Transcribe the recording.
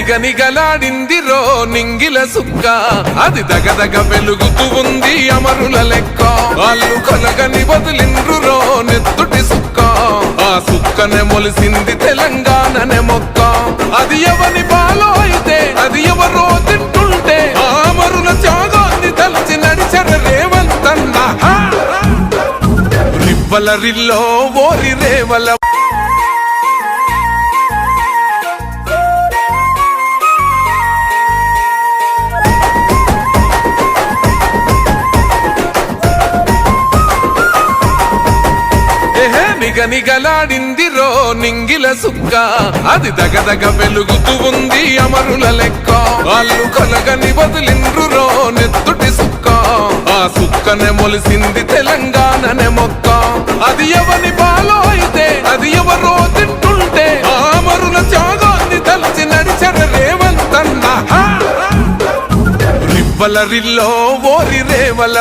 నిగనిగలాడిందిరో నింగిల సుక్క అది దగదగ వెలుగుతూ ఉంది అమరుల లెక్క వాళ్ళు కొలగని వదిలిండ్రురో నెత్తుటి సుక్క ఆ సుక్కనే మొలిసింది తెలంగాణనే మొక్క అది ఎవని పాలో అయితే అది ఎవరో తింటుంటే ఆ అమరుల త్యాగాన్ని తలచి నడిచర రేవంతన్న రివ్వల రిల్లో ఓరి రేవల నిగనిగలాడిందిరో నింగిల సుక్క అది దగదగ వెలుగుతూ ఉంది అమరుల లెక్క వాళ్ళు కొలగని వదిలిండ్రురో నెత్తుటి సుక్క ఆ సుక్కనే మొలిసింది తెలంగాణనే మొక్క అది ఎవని పాలో అయితే అది ఎవరో తింటుంటే ఆ అమరుల త్యాగాన్ని తలచి నడిచర రేవంతన్న రివ్వల రిల్లో ఓరి రేవల